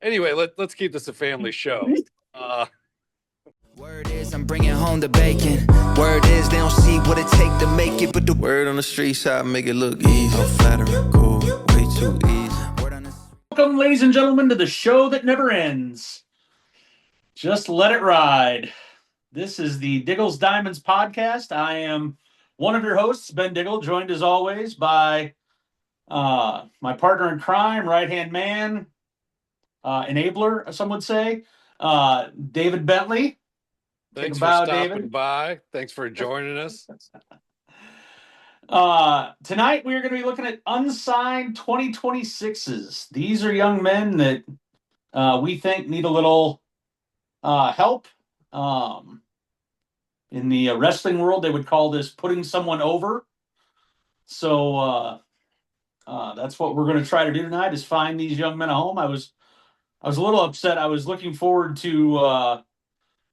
Anyway, let's keep this a family show. Word is I'm bringing home the bacon. Word is they don't see what it take to make it, but the word on the streets how I make it look easy. No flattering, cool, way too easy. Word on the... Welcome, ladies and gentlemen, to the show that never ends. Just let it ride. This is the Diggle's Diamonds podcast. I am one of your hosts, Ben Diggle, joined as always by my partner in crime, right-hand man, enabler, some would say, David Bentley. Thanks for stopping by. Thanks for joining us. Tonight we are going to be looking at unsigned 2026s. These are young men that we think need a little help. In the wrestling world, they would call this putting someone over. So that's what we're going to try to do tonight: is find these young men a home. I was a little upset. I was looking forward to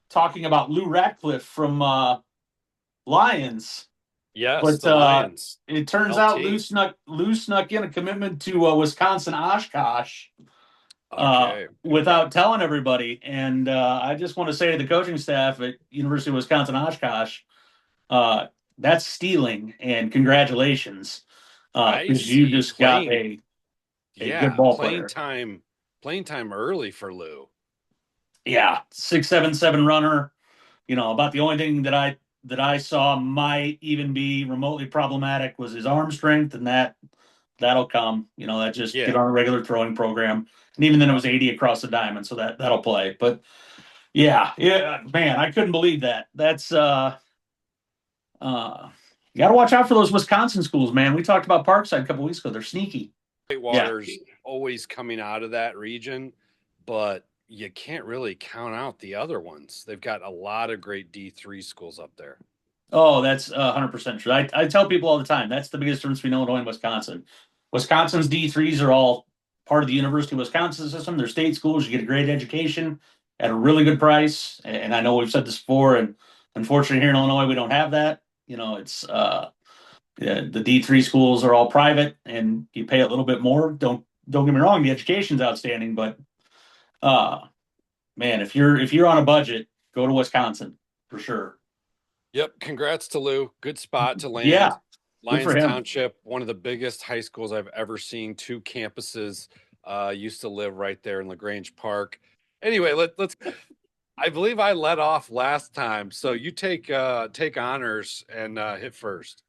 talking about Lou Ratcliffe from Lions. Yes, but the Lions. It turns LT. out Lou snuck in a commitment to Wisconsin Oshkosh. Okay. Without telling everybody. And I just want to say to the coaching staff at University of Wisconsin Oshkosh, that's stealing, and congratulations. Because you just got a good ball player. Playing time early for Lou. Yeah, 6'7" runner. About the only thing that I saw might even be remotely problematic was his arm strength, and that'll come. That just get on a regular throwing program. And even then it was 80 across the diamond, so that'll play. But yeah, man, I couldn't believe that. That's you got to watch out for those Wisconsin schools, man. We talked about Parkside a couple weeks ago. They're sneaky. Whitewater's always coming out of that region, but you can't really count out the other ones. They've got a lot of great D3 schools up there. Oh, that's 100% true. I tell people all the time, that's the biggest difference between Illinois and Wisconsin. Wisconsin's D3s are all part of the University of Wisconsin system. They're state schools. You get a great education at a really good price. And I know we've said this before, and unfortunately here in Illinois, we don't have that. it's the D3 schools are all private, and you pay a little bit more. Don't get me wrong, the education's outstanding, but man, if you're on a budget, go to Wisconsin for sure. Yep. Congrats to Lou. Good spot to land. Yeah. Lions Township, one of the biggest high schools I've ever seen. 2 campuses. Used to live right there in LaGrange Park. Anyway, let's. I believe I led off last time, so you take honors and hit first.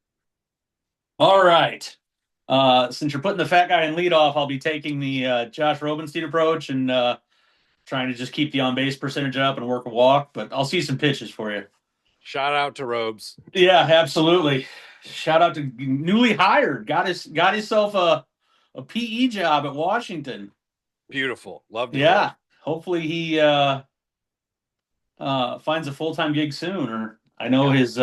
All right. Since you're putting the fat guy in lead off, I'll be taking the Josh Robenstein approach and trying to just keep the on base percentage up and work a walk. But I'll see some pitches for you. Shout out to Robes. Yeah, absolutely. Shout out to newly hired. Got himself a PE job at Washington. Beautiful. Love to hear. Hopefully he finds a full-time gig soon. Or I know his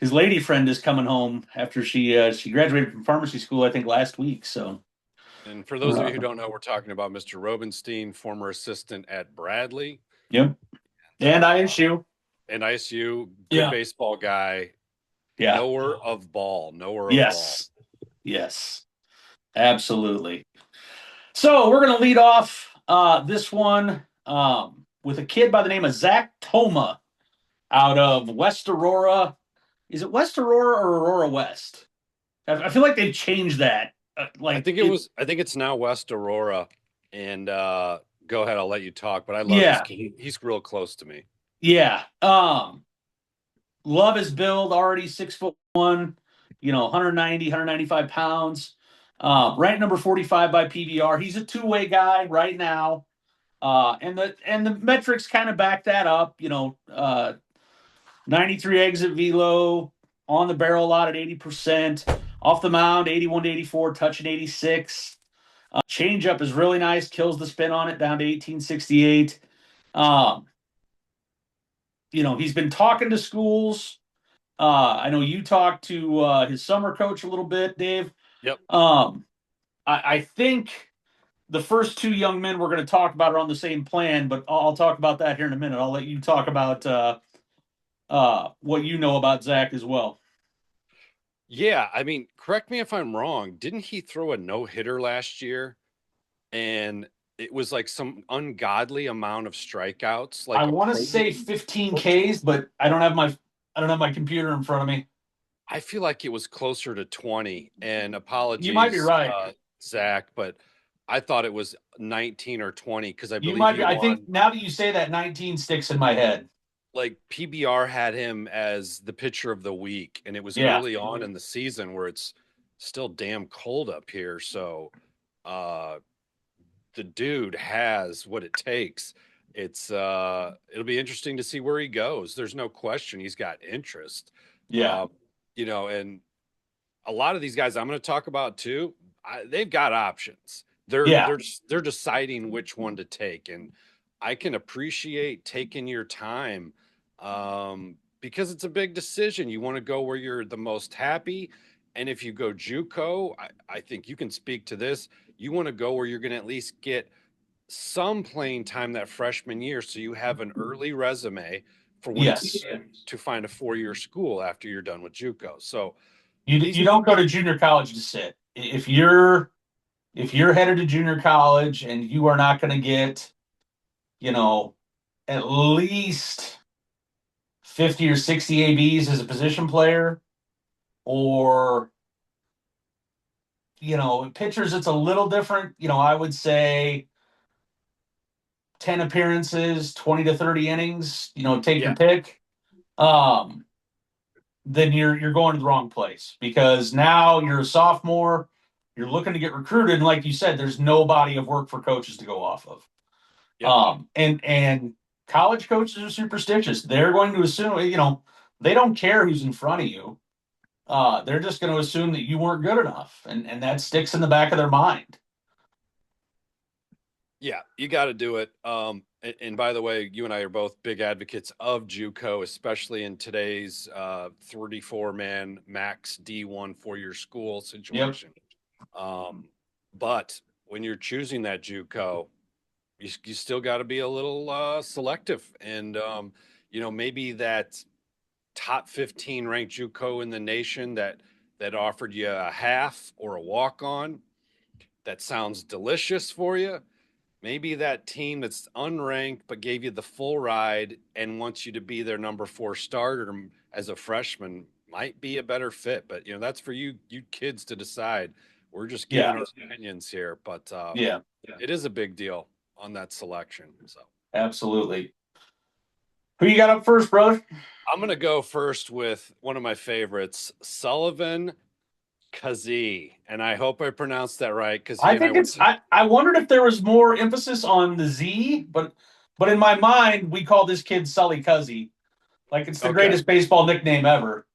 lady friend is coming home after she graduated from pharmacy school, I think last week. So, and for those of you who don't know, we're talking about Mr. Robenstein, former assistant at Bradley. Yep. And ISU. And ISU, good baseball guy. Yeah. Knower of ball. Yes. Absolutely. So we're going to lead off this one with a kid by the name of Zach Toma out of West Aurora. Is it West Aurora or Aurora West? I feel like they've changed that. I think it's now West Aurora. And go ahead, I'll let you talk. But I love this kid. He's real close to me. Yeah. Love his build, already 6'1", 190, 195 pounds. Ranked number 45 by PBR. He's a two-way guy right now. And the metrics kind of back that up. 93 exit velo, on the barrel a lot at 80%, off the mound 81 to 84, touching 86. Changeup is really nice, kills the spin on it down to 1868. He's been talking to schools. I know you talked to his summer coach a little bit, Dave. Yep. I think the first 2 young men we're going to talk about are on the same plan, but I'll talk about that here in a minute. I'll let you talk about what you know about Zach as well. Yeah, I mean, correct me if I'm wrong. Didn't he throw a no-hitter last year? And it was like some ungodly amount of strikeouts, I like want to say approaching. 15 Ks, but I don't have my computer in front of me. I feel like it was closer to 20. And You might be apologies, right. Zach, but I thought it was 19 or 20 because I You believe might be. he I think won. now that you say that, 19 sticks in my head. Like PBR had him as the pitcher of the week, and it was Yeah, early on in the season where it's still damn cold up here. So uh, the dude has what it takes. It'll be interesting to see where he goes. There's no question he's got interest. yeah, Uh, and a lot of these guys I'm going to talk about too, they've got options. They're yeah, they're they're deciding which one to take, and I can appreciate taking your time because it's a big decision. You want to go where you're the most happy, and if you go JUCO, I think you can speak to this. You want to go where you're going to at least get some playing time that freshman year, so you have an early resume for when yes. it's to find a 4-year school after you're done with JUCO. So these You don't go to junior college to sit. If you're headed to junior college and you are not going to get, you know, at least 50 or 60 ABs as a position player, or pitchers, it's a little different. I would say 10 appearances, 20 to 30 innings, take your yeah, pick. Um, then you're going to the wrong place because now you're a sophomore, you're looking to get recruited, and like you said, there's no body of work for coaches to go off of. yep. And college coaches are superstitious. They're going to assume, they don't care who's in front of you. They're just going to assume that you weren't good enough, and that sticks in the back of their mind. Yeah, you got to do it. And by the way, you and I are both big advocates of JUCO, especially in today's 34-man max D1 4-year school Yep. situation. But when you're choosing that JUCO, you still got to be a little selective, and maybe that top 15 ranked JUCO in the nation that offered you a half or a walk on that sounds delicious for you. Maybe that team that's unranked but gave you the full ride and wants you to be their number 4 starter as a freshman might be a better fit. But that's for you kids to decide. We're just giving Yeah. our opinions here, but Yeah. it is a big deal on that selection. So Absolutely. Who you got up first, brother? I'm gonna go first with one of my favorites, Sullivan Kazee, and I hope I pronounced that right because he I and I think went it's to. I wondered if there was more emphasis on the Z, but in my mind, we call this kid Sully Cuzzy. Like it's the Okay, greatest baseball nickname ever.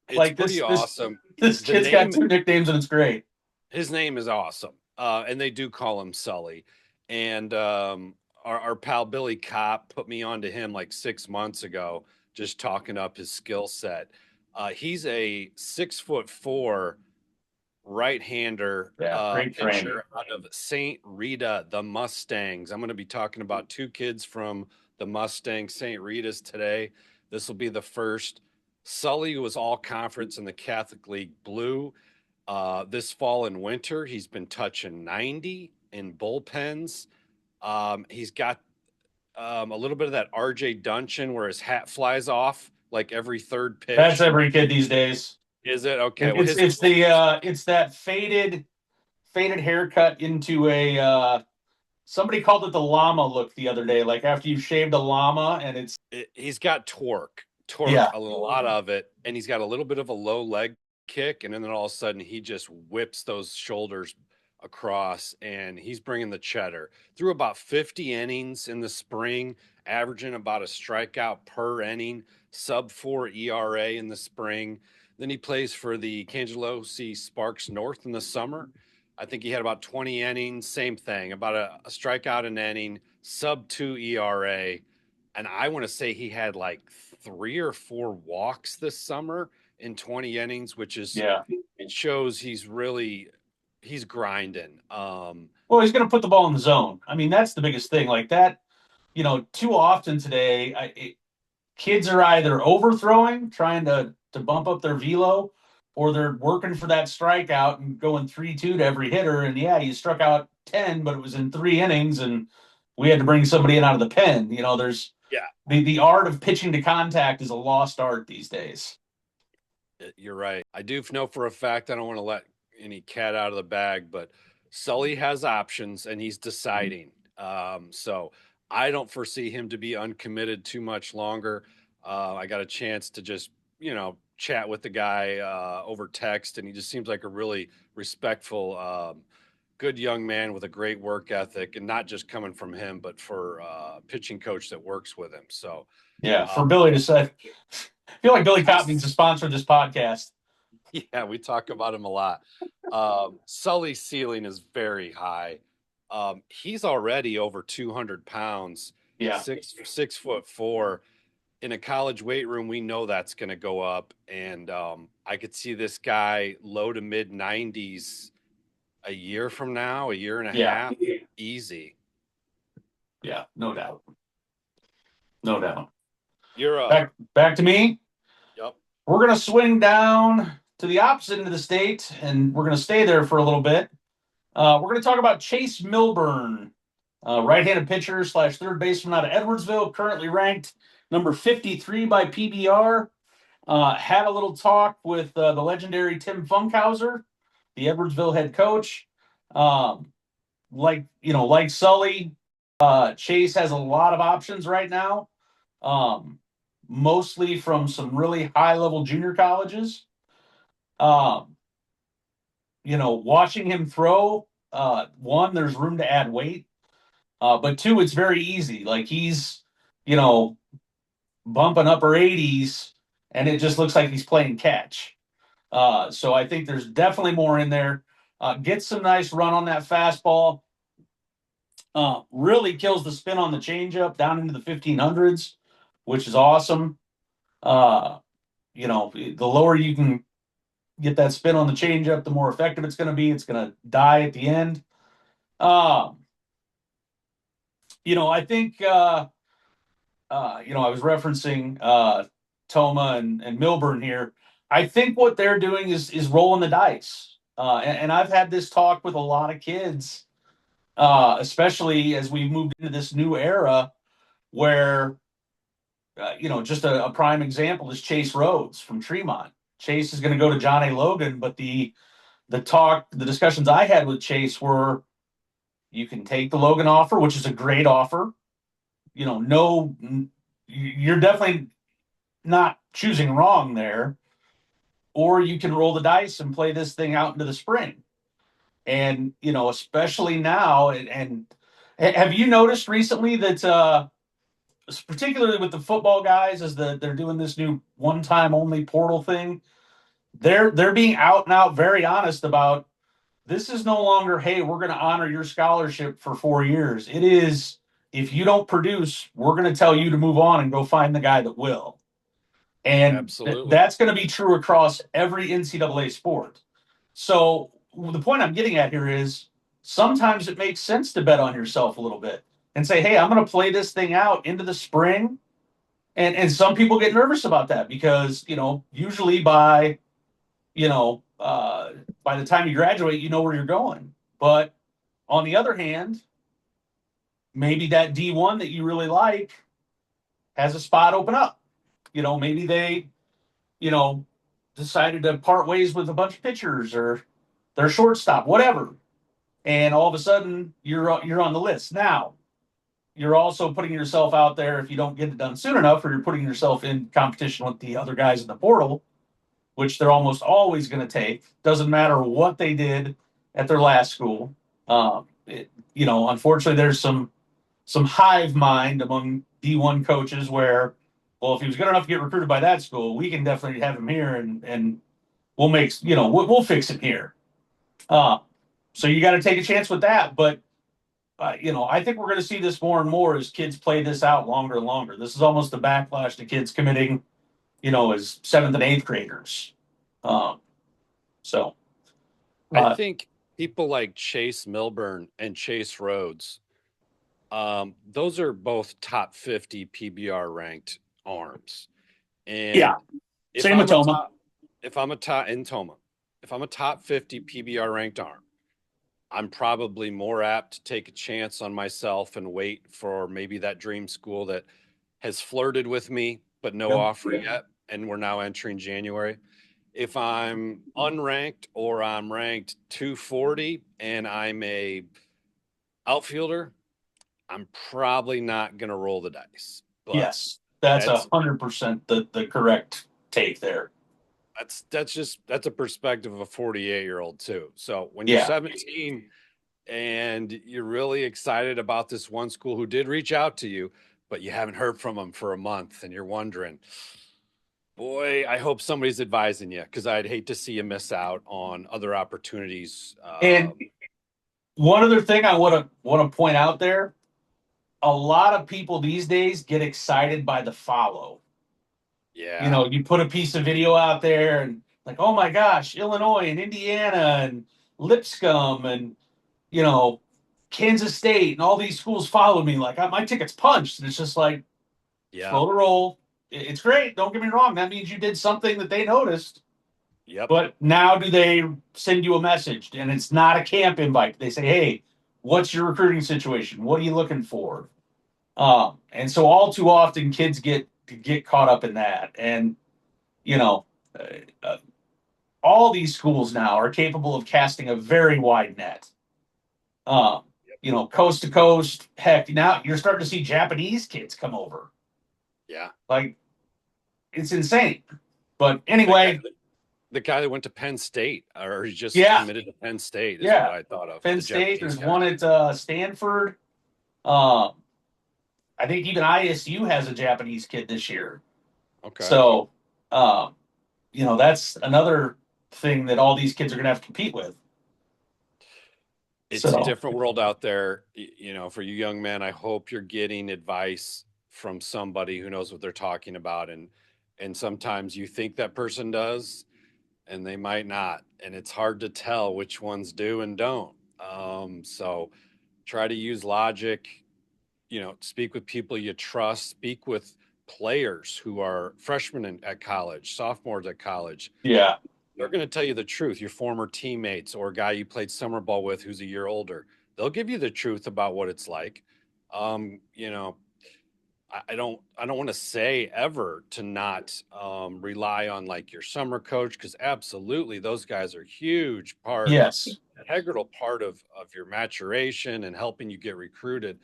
it's Like pretty awesome. this The kid's got name, two nicknames and it's great. his name is awesome, and they do call him Sully. And our pal Billy Kopp put me onto him like 6 months ago, just talking up his skill set. He's a 6'4" right-hander Yeah, great frame. pitcher out of St. Rita, the Mustangs. I'm going to be talking about two kids from the Mustang St. Rita's today. This will be the first. Sully was all conference in the Catholic League Blue. This fall and winter, he's been touching 90 in bullpens. He's got a little bit of that RJ Duncan where his hat flies off like every third That's pitch. every kid these days. Is it okay? Well, It's that faded haircut into a somebody called it the llama look the other day. Like after you've shaved a llama and he's got torque, yeah, a lot of it, and he's got a little bit of a low leg kick, and then all of a sudden he just whips those shoulders across, and he's bringing the cheddar. Through about 50 innings in the spring, averaging about a strikeout per inning, sub 4 ERA in the spring. Then he plays for the Cangelosi Sparks North in the summer. I think he had about 20 innings, same thing, about a strikeout an inning, sub 2 ERA. And I want to say he had like 3 or 4 walks this summer in 20 innings, which is, yeah. it shows he's grinding. Well, he's going to put the ball in the zone. I mean, that's the biggest thing. Like that, too often today, kids are either overthrowing, trying to bump up their velo, or they're working for that strikeout and going 3-2 to every hitter. And yeah, you struck out 10, but it was in 3 innings, and we had to bring somebody in out of the pen. There's the art of pitching to contact is a lost art these days. You're right. I do know for a fact I don't want to let any cat out of the bag, but Sully has options and he's deciding. So I don't foresee him to be uncommitted too much longer. I got a chance to just, chat with the guy over text, and he just seems like a really respectful, good young man with a great work ethic, and not just coming from him, but for pitching coach that works with him. So yeah, for Billy to say, I feel like Billy Kopp needs to sponsor this podcast. Yeah, we talk about him a lot. Sully's ceiling is very high. He's already over 200 pounds. Yeah. 6'4". In a college weight room, we know that's going to go up. And I could see this guy low to mid 90s a year from now, a year and a half. Easy. Yeah, no doubt. No doubt. You're up. Back to me. Yep. We're going to swing down to the opposite end of the state, and we're going to stay there for a little bit. We're going to talk about Chase Milburn, right-handed pitcher / third baseman out of Edwardsville, currently ranked number 53 by PBR. Had a little talk with the legendary Tim Funkhauser, the Edwardsville head coach. Like Sully, Chase has a lot of options right now, mostly from some really high-level junior colleges. Watching him throw, one, there's room to add weight, but two, it's very easy. Like he's, bumping upper 80s, and it just looks like he's playing catch. So I think there's definitely more in there. Gets some nice run on that fastball. Really kills the spin on the changeup down into the 1500s, which is awesome. The lower you can get that spin on the changeup, the more effective it's going to be. It's going to die at the end. I think, I was referencing Toma and Milburn here. I think what they're doing is rolling the dice. And I've had this talk with a lot of kids, especially as we've moved into this new era where, just a prime example is Chase Rhodes from Tremont. Chase is going to go to John A. Logan, but the discussions I had with Chase were, you can take the Logan offer, which is a great offer. You're definitely not choosing wrong there, or you can roll the dice and play this thing out into the spring. And, especially now, and have you noticed recently that, particularly with the football guys, as they're doing this new one-time only portal thing, they're being out and out very honest about, this is no longer, hey, we're going to honor your scholarship for 4 years. It is, if you don't produce, we're going to tell you to move on and go find the guy that will. And that's going to be true across every NCAA sport. So the point I'm getting at here is, sometimes it makes sense to bet on yourself a little bit and say, hey, I'm going to play this thing out into the spring. And some people get nervous about that because, usually by the time you graduate, you know where you're going. But on the other hand, maybe that D1 that you really like has a spot open up. Maybe they, decided to part ways with a bunch of pitchers or their shortstop, whatever. And all of a sudden you're on the list. Now, you're also putting yourself out there if you don't get it done soon enough, or you're putting yourself in competition with the other guys in the portal, which they're almost always going to take. Doesn't matter what they did at their last school. Unfortunately, there's some hive mind among D1 coaches where, well, if he was good enough to get recruited by that school, we can definitely have him here and we'll we'll fix him here. So you got to take a chance with that. But, I think we're going to see this more and more as kids play this out longer and longer. This is almost a backlash to kids committing, as 7th and 8th graders. I think people like Chase Milburn and Chase Rhodes, those are both top 50 PBR ranked arms. And same with Toma. If I'm a top 50 PBR ranked arm, I'm probably more apt to take a chance on myself and wait for maybe that dream school that has flirted with me, but no Yep. offer yet. And we're now entering January. If I'm unranked or I'm ranked 240 and I'm a outfielder, I'm probably not going to roll the dice. But Yes, that's that's 100% the correct take there. that's a perspective of a 48-year-old too. So when you're Yeah. 17 and you're really excited about this one school who did reach out to you, but you haven't heard from them for a month and you're wondering, boy, I hope somebody's advising you, because I'd hate to see you miss out on other opportunities. And one other thing I want to point out there, a lot of people these days get excited by the follow. You Yeah, know, you put a piece of video out there and like, oh my gosh, Illinois and Indiana and Lipscomb and you know Kansas State and all these schools followed me. Like my ticket's punched, and it's just like yeah, slow to roll. It's great. Don't get me wrong. That means you did something that they noticed. yep, But now do they send you a message? And it's not a camp invite. They say, hey, what's your recruiting situation? What are you looking for? And so all too often kids get caught up in that. And, you know, uh, uh, all these schools now are capable of casting a very wide net. Um, coast to coast. Heck, now you're starting to see Japanese kids come over. yeah. Like, it's insane. But The guy, anyway, the guy that went to Penn State, or he just yeah, committed to Penn State, is what yeah. I thought of. Penn The State, Japanese there's guy. one at Stanford. Um, I think even ISU has a Japanese kid this year. Okay. So, um, that's another thing that all these kids are going to have to compete with. It's a So, different world out there. For you young men, I hope you're getting advice from somebody who knows what they're talking about. And sometimes you think that person does, and they might not. And it's hard to tell which ones do and don't. So try to use logic, speak with people you trust, speak with players who are freshmen at college, sophomores at college. yeah, They're going to tell you the truth. Your former teammates or a guy you played summer ball with who's a year older, they'll give you the truth about what it's like. Um, you know, I don't want to say ever to not rely on like your summer coach, because absolutely those guys are huge part, yes, integral part of your maturation and helping you get recruited.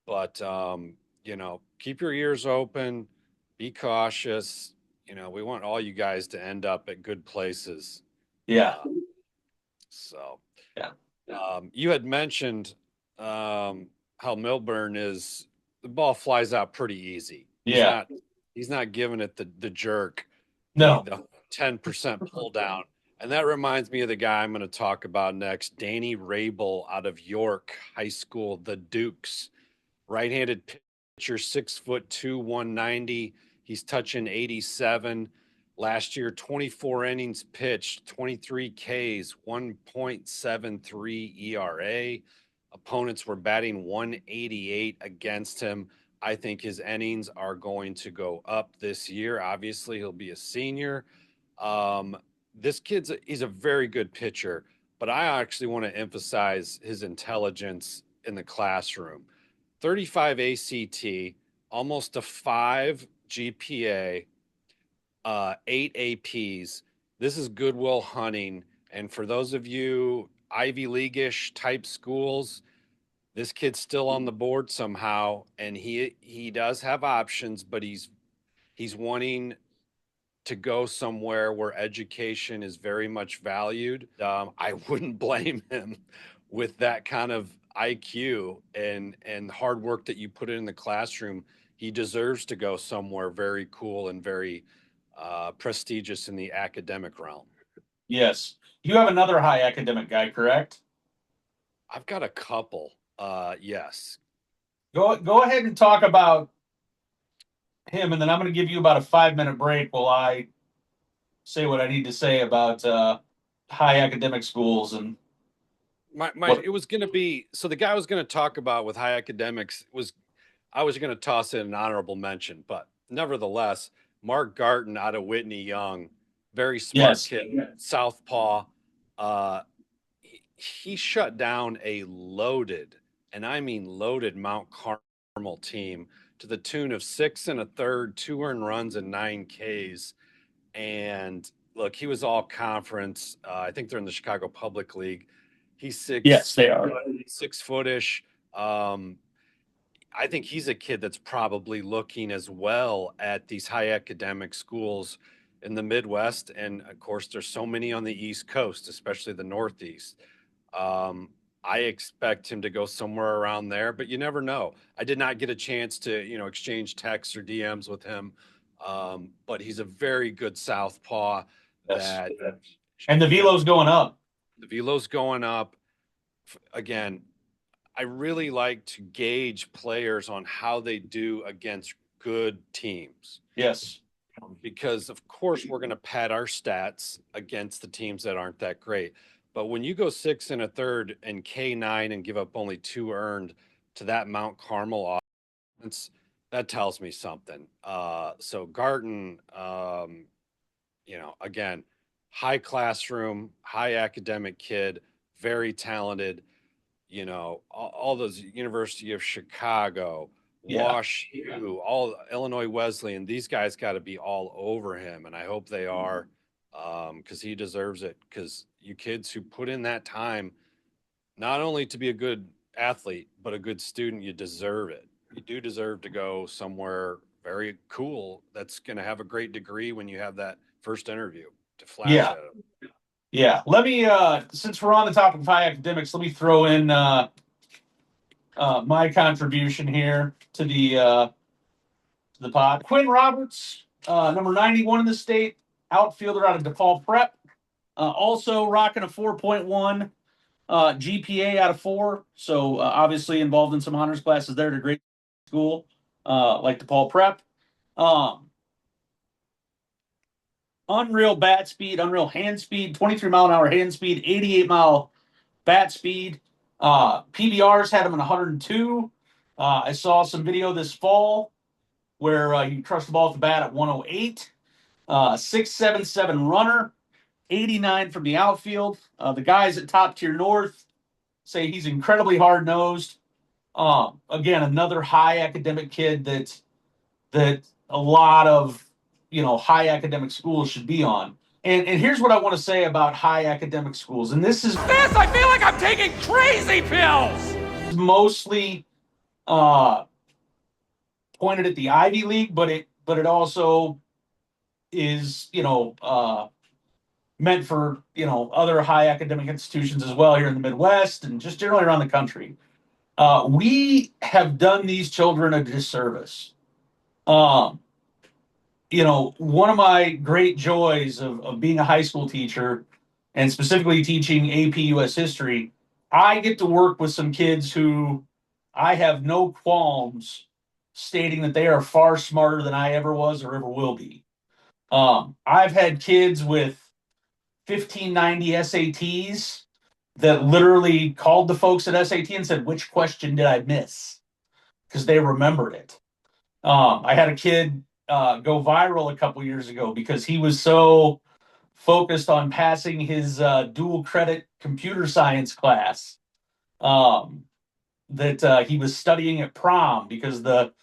But keep your ears open, be cautious. We want all you guys to end up at good places. yeah, Uh, so yeah, you had mentioned how Milburn is the ball flies out pretty easy. He's yeah. not he's not giving it the jerk, No, the 10% pull down. And that reminds me of the guy I'm going to talk about next, Danny Rabel out of York High School, the Dukes. Right-handed pitcher, 6'2", 190. He's touching 87. Last year, 24 innings pitched, 23 Ks, 1.73 ERA. Opponents were batting 188 against him. I think his innings are going to go up this year. Obviously, he'll be a senior. This he's a very good pitcher, but I actually want to emphasize his intelligence in the classroom. 35 ACT, almost a 5 GPA, 8 APs. This is Goodwill Hunting. And for those of you Ivy League-ish type schools, this kid's still on the board somehow, and he does have options, but he's wanting to go somewhere where education is very much valued. I wouldn't blame him with that kind of IQ and hard work that you put in the classroom. He deserves to go somewhere very cool and very prestigious in the academic realm. yes. You have another high academic guy, correct? I've got a couple. Yes. Go ahead and talk about him, and then I'm going to give you about a 5 minute break while I say what I need to say about high academic schools and My what. it was going to be, so the guy I was going to talk about with high academics was, I was going to toss in an honorable mention, but nevertheless, Mark Garton out of Whitney Young, very smart Yes, kid, southpaw. Uh, he shut down a loaded, and I mean loaded, Mount Carmel team to the tune of 6 1/3, 2 earned runs, and 9 Ks. And look, he was all conference. I think they're in the Chicago Public League. He's Yes, they are. 6 footish. I think he's a kid that's probably looking as well at these high academic schools in the Midwest. And of course, there's so many on the East Coast, especially the Northeast. Um, I expect him to go somewhere around there, but you never know. I did not get a chance to, exchange texts or DMs with him. But he's a very good southpaw Yes. that, And the velo's going up. the velo's going up. Again, I really like to gauge players on how they do against good teams. Yes. Because of course we're going to pad our stats against the teams that aren't that great. But when you go 6 1/3 and K9 and give up only 2 earned to that Mount Carmel offense, that tells me something. So Garton, again, high classroom, high academic kid, very talented. All those University of Chicago, Wash U, all Illinois Wesleyan, these guys got to be all over him, and I hope they are, because he deserves it. Because you kids who put in that time, not only to be a good athlete but a good student, you deserve it. You do deserve to go somewhere very cool that's going to have a great degree when you have that first interview to flash at them. Yeah. Let me, since we're on the topic of high academics, let me throw in my contribution here to the pod. Quinn Roberts, number 91 in the state, outfielder out of DePaul Prep, also rocking a 4.1 GPA out of 4. So obviously involved in some honors classes there at a great school like DePaul Prep. Unreal bat speed, unreal hand speed, 23-mile-an-hour hand speed, 88-mile bat speed. PBRs had him in 102. I saw some video this fall where you crushed the ball with the bat at 108. 6.77 runner, 89 from the outfield. The guys at Top Tier North say he's incredibly hard nosed. Again, another high academic kid that a lot of high academic schools should be on. And here's what I want to say about high academic schools. And this I feel like I'm taking crazy pills. Mostly pointed at the Ivy League, but it also is meant for other high academic institutions as well here in the Midwest and just generally around the country. We have done these children a disservice. One of my great joys of being a high school teacher and specifically teaching AP US history, I get to work with some kids who I have no qualms stating that they are far smarter than I ever was or ever will be. I've had kids with 1590 SATs that literally called the folks at SAT and said, "Which question did I miss?" Because they remembered it. I had a kid go viral a couple years ago because he was so focused on passing his dual credit computer science class that he was studying at prom because the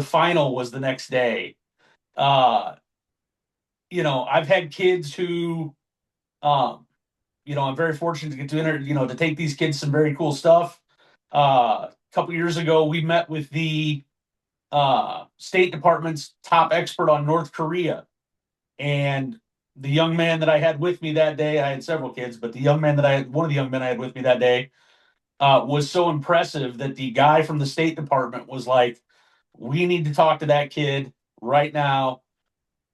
final was the next day. I've had kids who, I'm very fortunate to get to take these kids some very cool stuff. A couple years ago, we met with the State Department's top expert on North Korea. And the young man that I had with me that day, I had several kids, but one of the young men I had with me that day was so impressive that the guy from the State Department was like, "We need to talk to that kid right now.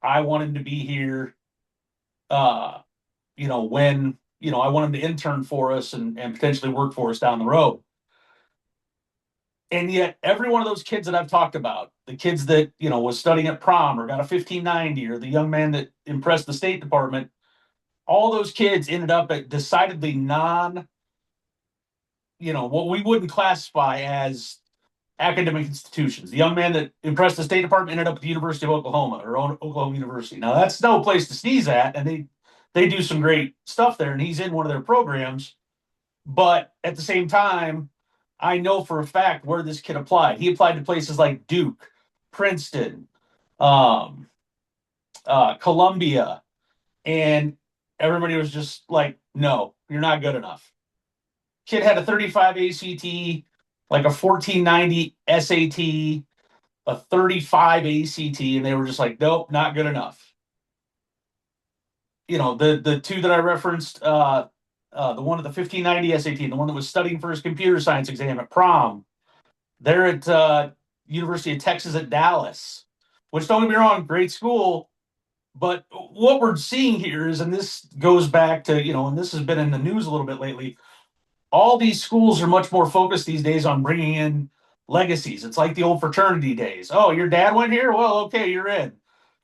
I want him to be here. When, I want him to intern for us and potentially work for us down the road." And yet every one of those kids that I've talked about, the kids that, was studying at prom or got a 1590, or the young man that impressed the State Department, all those kids ended up at decidedly what we wouldn't classify as academic institutions. The young man that impressed the State Department ended up at the University of Oklahoma or Oklahoma University. Now that's no place to sneeze at, and they do some great stuff there, and he's in one of their programs. But at the same time, I know for a fact where this kid applied. He applied to places like Duke, Princeton, um, Columbia, and everybody was just like, no, you're not good enough. Kid had a 35 ACT, like a 1490 SAT, a 35 ACT, and they were just like, nope, not good enough. The two that I referenced, the one at the 1590 SAT, and the one that was studying for his computer science exam at prom, they're at University of Texas at Dallas, which, don't get me wrong, great school. But what we're seeing here is, and this goes back to, and this has been in the news a little bit lately, all these schools are much more focused these days on bringing in legacies. It's like the old fraternity days. Oh, your dad went here? Well, okay, you're in.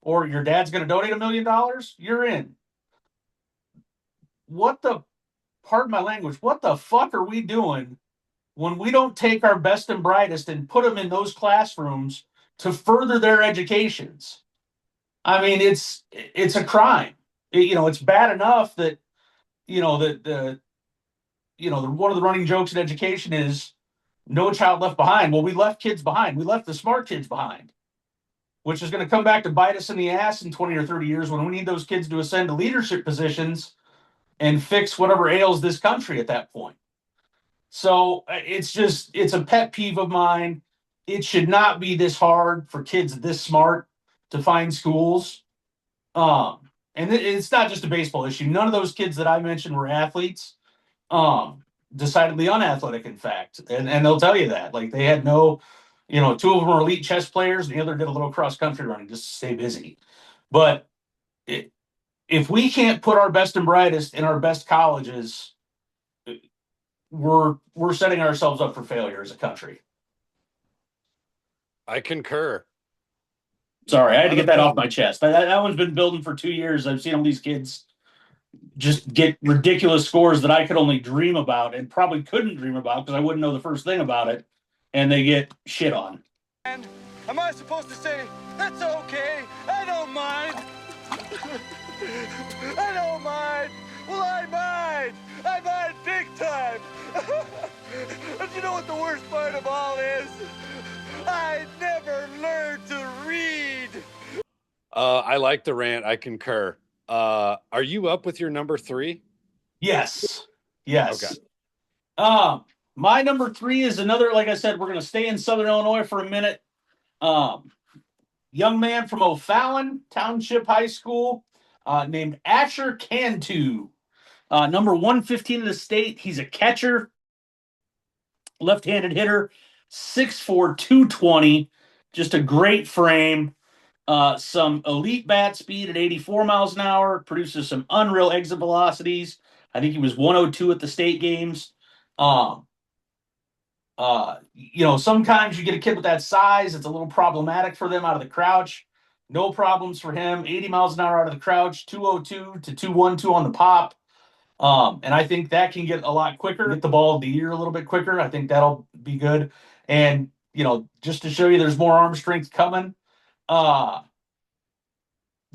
Or your dad's going to donate $1 million? You're in. Pardon my language, what the fuck are we doing when we don't take our best and brightest and put them in those classrooms to further their educations? I mean, it's a crime. It's bad enough that one of the running jokes in education is no child left behind. Well, we left kids behind. We left the smart kids behind, which is going to come back to bite us in the ass in 20 or 30 years when we need those kids to ascend to leadership positions and fix whatever ails this country at that point. So it's a pet peeve of mine. It should not be this hard for kids this smart to find schools. And it's not just a baseball issue. None of those kids that I mentioned were athletes. Decidedly unathletic, in fact. And they'll tell you that. Like, they had no, two of them were elite chess players, and the other did a little cross country running just to stay busy. But if we can't put our best and brightest in our best colleges, we're setting ourselves up for failure as a country. I concur. Sorry, I had to get that off my chest. That one's been building for 2 years. I've seen all these kids just get ridiculous scores that I could only dream about and probably couldn't dream about because I wouldn't know the first thing about it, and they get shit on. And am I supposed to say, that's okay, I don't mind? I don't mind. Well, I mind. I mind big time. But you know what the worst part of all is? I never learned to read. I like the rant. I concur. Are you up with your number 3? Yes. Yes. Okay. My number 3 is another, like I said, we're going to stay in Southern Illinois for a minute. Young man from O'Fallon Township High School, named Asher Cantu. Number 115 in the state. He's a catcher, left-handed hitter, 6'4", 220. Just a great frame. Some elite bat speed at 84 miles an hour. Produces some unreal exit velocities. I think he was 102 at the state games. Sometimes you get a kid with that size, it's a little problematic for them out of the crouch. No problems for him. 80 miles an hour out of the crouch, 202 to 212 on the pop. And I think that can get a lot quicker. Get the ball of the year a little bit quicker. I think that'll be good. And, just to show you there's more arm strength coming,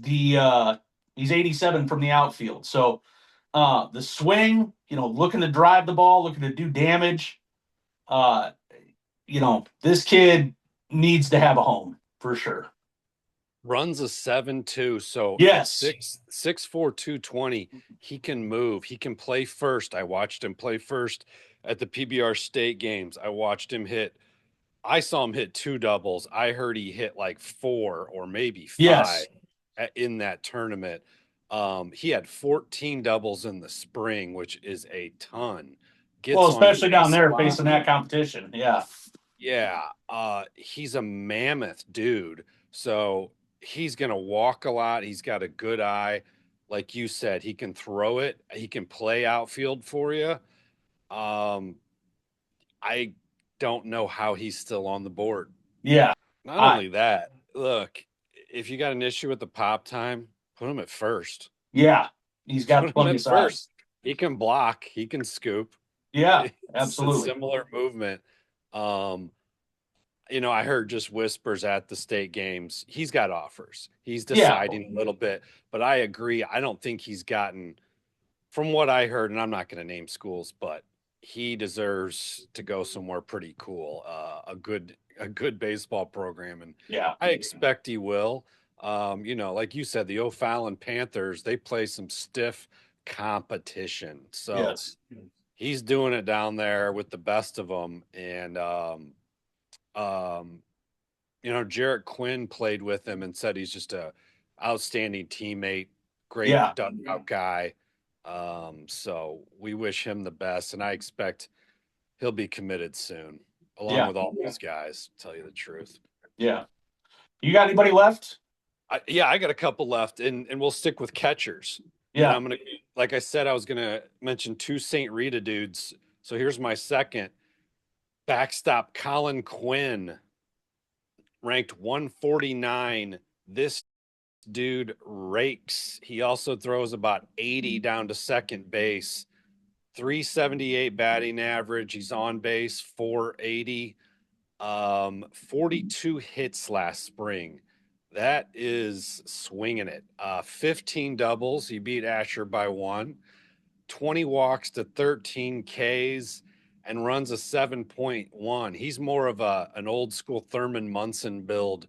he's 87 from the outfield. So the swing, looking to drive the ball, looking to do damage. This kid needs to have a home for sure. Runs a 7.2, so yes, 6'4", 220. He can move. He can play first. I watched him play first at the PBR state games. I saw him hit 2 doubles. I heard he hit like 4 or maybe 5 in that tournament. He had 14 doubles in the spring, which is a ton. Especially down there facing that competition. Yeah. He's a mammoth dude. So he's going to walk a lot. He's got a good eye. Like you said, he can throw it. He can play outfield for you. I don't know how he's still on the board. Yeah. Not only that, look, if you got an issue with the pop time, put him at first. Yeah. He's got plenty of size. He can block. He can scoop. Yeah, absolutely. Similar movement. I heard just whispers at the state games. He's got offers. He's deciding a little bit, but I agree. I don't think he's gotten, from what I heard, and I'm not going to name schools, but he deserves to go somewhere pretty cool, a good baseball program, and Yeah. I expect he will. Like you said, the O'Fallon Panthers, they play some stiff competition, so Yes. he's doing it down there with the best of them, and Jarrett Quinn played with him and said he's just a outstanding teammate, great Yeah. dugout guy. So we wish him the best, and I expect he'll be committed soon, along Yeah. with all these guys. To tell you the truth. Yeah. You got anybody left? I got a couple left, and we'll stick with catchers. Yeah. And I'm gonna, like I said, I was gonna mention two St. Rita dudes. So here's my second backstop: Colin Quinn, ranked 149. This dude rakes. He also throws about 80 down to second base. 378 batting average. He's on base 480. 42 hits last spring. That is swinging it. 15 doubles. He beat Asher by one. 20 walks to 13 Ks and runs a 7.1. He's more of an old school Thurman Munson build.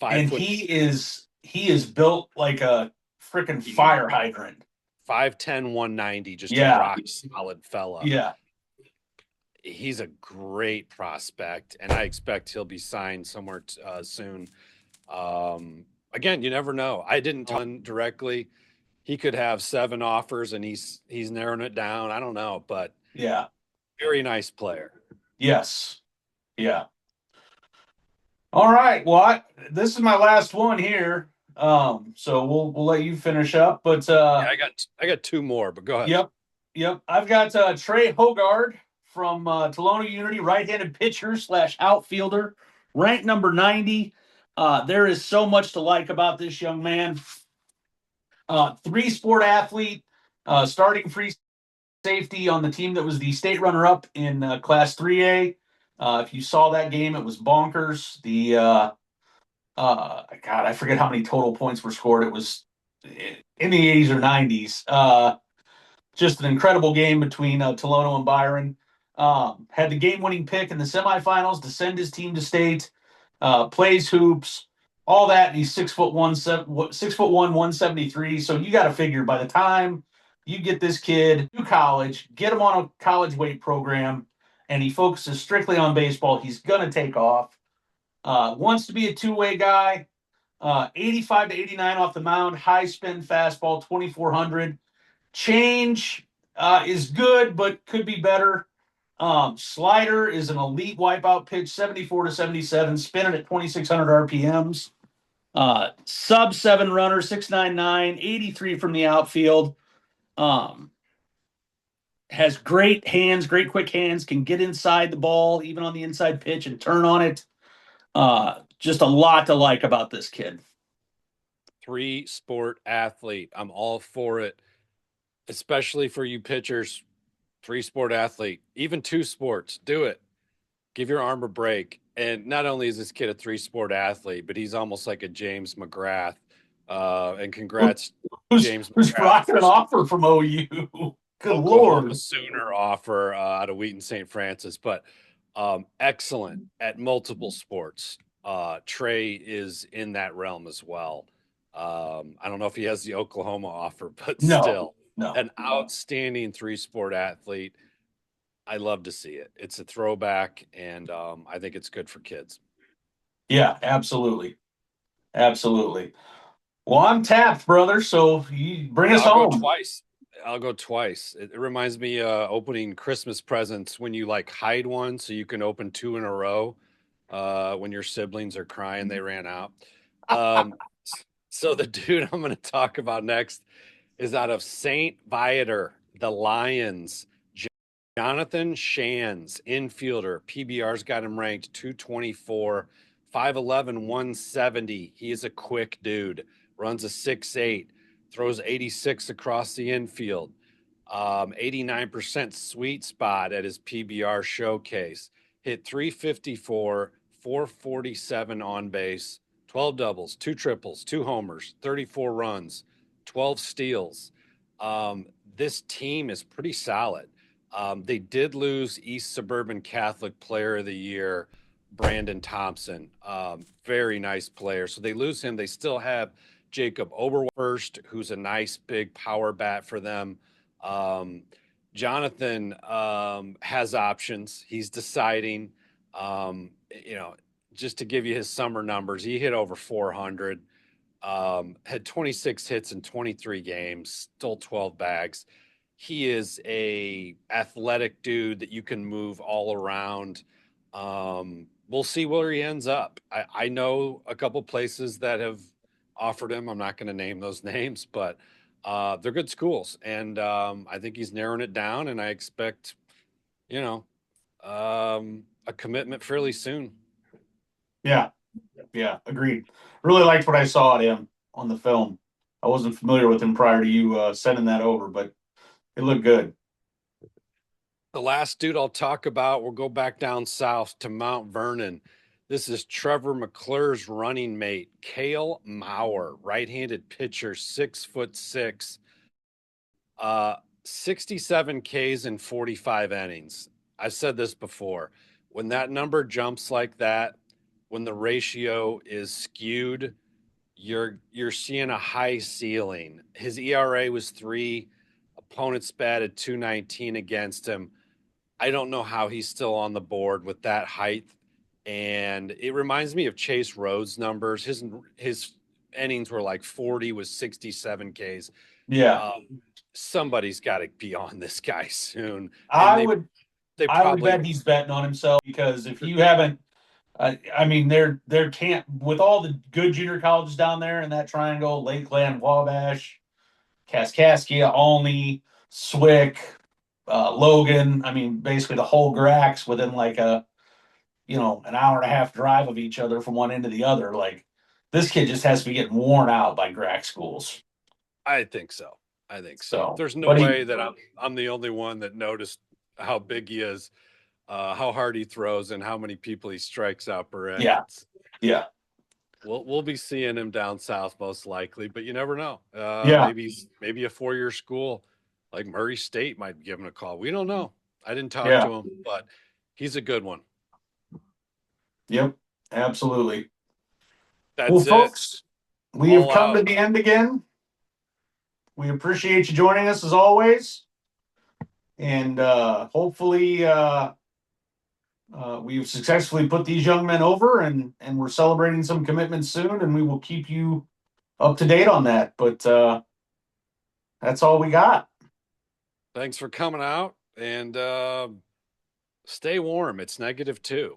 And he is built like a freaking fire hydrant. 5'10", 190, just Yeah. a rock solid fella. Yeah. He's a great prospect, and I expect he'll be signed somewhere soon. Again, you never know. I didn't tell him directly. He could have 7 offers, and he's narrowing it down. I don't know, but Yeah. very nice player. Yes. Yeah. All right. Well, this is my last one here. So we'll let you finish up. But I got 2 more, but go ahead. Yep. I've got Trey Hogard from Tolono Unity, right-handed pitcher / outfielder, ranked number 90. There is so much to like about this young man. 3-sport athlete, starting free safety on the team that was the state runner-up in Class 3A. If you saw that game, it was bonkers. God, I forget how many total points were scored. It was in the 80s or 90s. Just an incredible game between Tolono and Byron. Had the game-winning pick in the semifinals to send his team to state. Plays hoops, all that. And he's 6'1", 173. So you got to figure by the time you get this kid to college, get him on a college weight program, and he focuses strictly on baseball, he's gonna take off. Wants to be a two-way guy. 85 to 89 off the mound, high spin fastball, 2400. Change is good, but could be better. Slider is an elite wipeout pitch, 74 to 77, spinning at 2600 RPMs. Sub 7 runner, 699, 83 from the outfield. Has great hands, great quick hands, can get inside the ball, even on the inside pitch, and turn on it. Just a lot to like about this kid. 3-sport athlete. I'm all for it, especially for you pitchers. 3-sport athlete, even 2 sports. Do it. Give your arm a break. And not only is this kid a 3-sport athlete, but he's almost like a James McGrath. And congrats, James Who's McGrath. rocking an offer from OU? Good Oklahoma Lord. Sooner offer out of Wheaton St. Francis, but excellent at multiple sports. Trey is in that realm as well. I don't know if he has the Oklahoma offer, but still an outstanding 3-sport athlete. I love to see it. It's a throwback, and I think it's good for kids. Yeah, absolutely. Absolutely. Well, I'm tapped, brother, so you bring us home. I'll go twice. It reminds me opening Christmas presents when you like hide one so you can open 2 in a row when your siblings are crying they ran out. So the dude I'm going to talk about next is out of St. Viator, the Lions. Jonathan Shands, infielder. PBR's got him ranked 224, 5'11", 170. He is a quick dude. Runs a 6'8", throws 86 across the infield. 89% sweet spot at his PBR showcase. Hit 354, 447 on base, 12 doubles, 2 triples, 2 homers, 34 runs, 12 steals. This team is pretty solid. They did lose East Suburban Catholic Player of the Year, Brandon Thompson. Very nice player. So they lose him. They still have Jacob Oberwurst, who's a nice big power bat for them. Um, Jonathan has options. He's deciding. You know, just to give you his summer numbers, he hit over 400. Had 26 hits in 23 games, stole 12 bags. He is a athletic dude that you can move all around. We'll see where he ends up. I know a couple places that have offered him. I'm not going to name those names, but they're good schools, and I think he's narrowing it down. And I expect, you know, a commitment fairly soon. Yeah, yeah, agreed. Really liked what I saw at him on the film. I wasn't familiar with him prior to you sending that over, but it looked good. The last dude I'll talk about, we'll go back down south to Mount Vernon. This is Trevor McClure's running mate, Cale Maurer, right-handed pitcher, 6'6", 67 Ks in 45 innings. I've said this before. When that number jumps like that, when the ratio is skewed, you're seeing a high ceiling. His ERA was 3. Opponents batted 219 against him. I don't know how he's still on the board with that height. And it reminds me of Chase Rhodes' numbers. His innings were like 40 with 67 Ks. Yeah, Somebody's got to be on this guy soon. I And would they I would probably bet he's betting on himself because if you haven't, I mean, there can't with all the good junior colleges down there in that triangle: Lakeland, Wabash, Kaskaskia, Alney, Swick, Logan. I mean, basically the whole Grax within like an hour and a half drive of each other from one end to the other. Like this kid just has to be getting worn out by Grax schools. I think so. I think so. So, There's no but way that I'm the only one that noticed how big he is, how hard he throws, and how many people he strikes out per inning. Yeah, yeah, We'll be seeing him down south most likely, but you never know. yeah, Maybe a 4-year school like Murray State might give him a call. We don't know. I didn't talk yeah. to him, but he's a good one. Yep, absolutely. Well, That's it. folks, we have All come to out. the end again. We appreciate you joining us as always. And hopefully we've successfully put these young men over and we're celebrating some commitments soon and we will keep you up to date on that. But that's all we got. Thanks for coming out, and stay warm. It's -2.